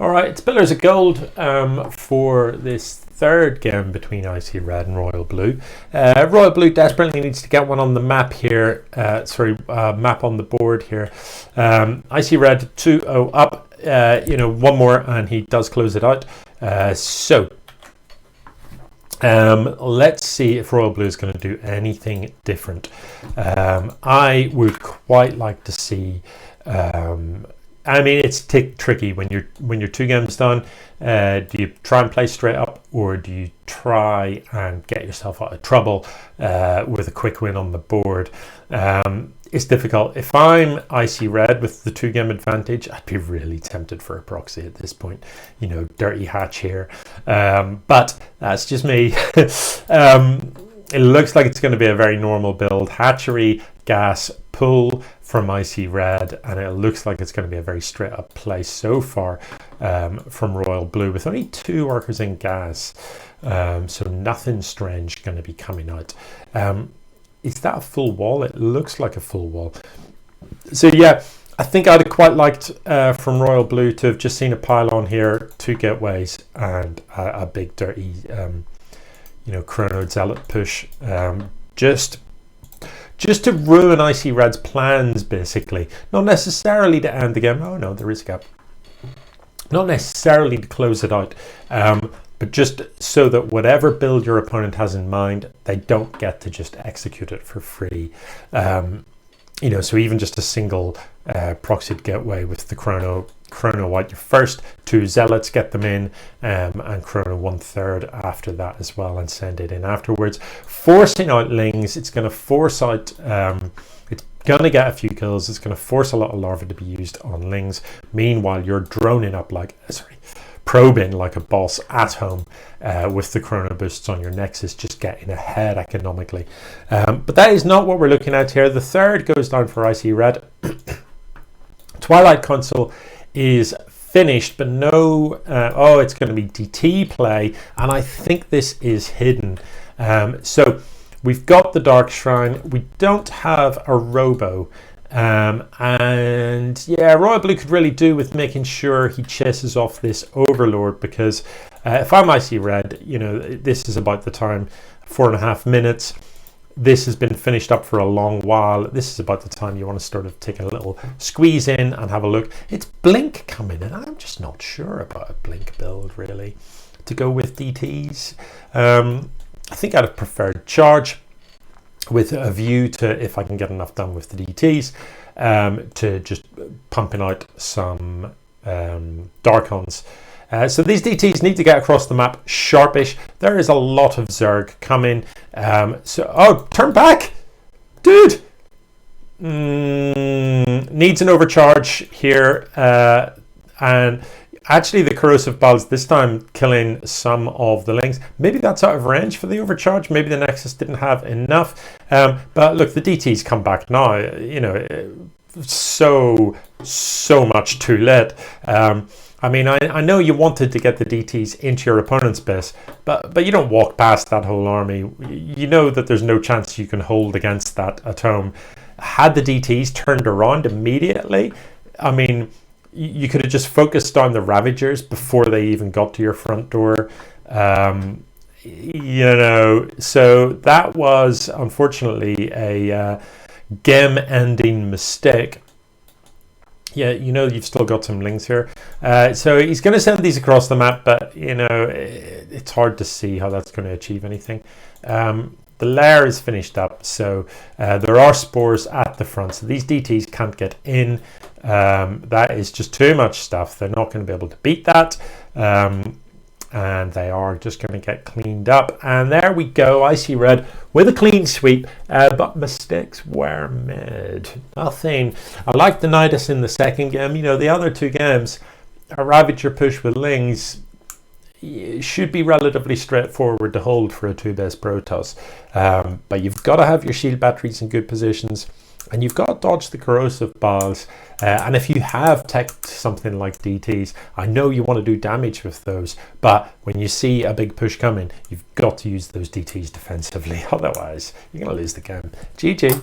All right, it's Pillars of Gold for this third game between Icredd and RoyalBlu. RoyalBlu desperately needs to get one on the map here. Map on the board here. Icredd 2-0 up. One more and he does close it out. Let's see if RoyalBlu is going to do anything different. I would quite like to see. I mean, it's tricky when you're two games done. Do you try and play straight up, or do you try and get yourself out of trouble with a quick win on the board? It's difficult. If I'm Icredd with the 2-game advantage, I'd be really tempted for a proxy at this point. Dirty hatch here. But that's just me. It looks like it's going to be a very normal build. Hatchery, gas, pull from Icredd, and it looks like it's going to be a very straight up play so far from RoyalBlu, with only 2 workers in gas. So nothing strange going to be coming out. Is that a full wall? It looks like a full wall. So yeah, I think I'd have quite liked from RoyalBlu to have just seen a pylon here, 2 gateways, and a big dirty Chrono Zealot push. Just to ruin Icredd's plans, basically. Not necessarily to end the game. Oh no, there is a gap. Not necessarily to close it out, but just so that whatever build your opponent has in mind, they don't get to just execute it for free. So even just a single proxied gateway with the Chrono White, your first 2 Zealots, get them in, and Chrono 1/3 after that as well, and send it in afterwards. Forcing out Lings, it's going to force out, it's going to get a few kills, it's going to force a lot of larvae to be used on Lings. Meanwhile, you're droning up probing like a boss at home with the Chrono boosts on your Nexus, just getting ahead economically. But that is not what we're looking at here. The third goes down for Icredd. Twilight Console is finished, but no, it's going to be DT play, and I think this is hidden. So we've got the Dark Shrine, we don't have a Robo, and yeah, RoyalBlu could really do with making sure he chases off this Overlord, because if I'm Icredd, this is about the time, 4.5 minutes. This has been finished up for a long while. This is about the time you want to sort of take a little squeeze in and have a look. It's Blink coming in. I'm just not sure about a Blink build, really, to go with DTs. I think I'd have preferred Charge, with a view to, if I can get enough done with the DTs, to just pumping out some Darkons. So these DTs need to get across the map sharpish. There is a lot of Zerg coming. Turn back! Dude! Needs an overcharge here. And actually the Corrosive Balls this time killing some of the Lings. Maybe that's out of range for the overcharge. Maybe the Nexus didn't have enough. But look, the DTs come back now. So much too late. I mean, I know you wanted to get the DTs into your opponent's base, but you don't walk past that whole army. You know that there's no chance you can hold against that at home. Had the DTs turned around immediately, I mean, you could have just focused on the Ravagers before they even got to your front door. So that was unfortunately a game-ending mistake. Yeah, you've still got some Lings here. So he's going to send these across the map, but, it's hard to see how that's going to achieve anything. The lair is finished up, so there are spores at the front, so these DTs can't get in. That is just too much stuff. They're not going to be able to beat that. And they are just going to get cleaned up. And there we go, Icredd with a clean sweep, but mistakes were made. Nothing. I like the Nidus in the second game. The other 2 games, a Ravager push with Lings should be relatively straightforward to hold for a 2-base Protoss. But you've got to have your shield batteries in good positions, and you've got to dodge the Corrosive Balls. And if you have teched something like DTs, I know you want to do damage with those, but when you see a big push coming, you've got to use those DTs defensively. Otherwise, you're going to lose the game. GG.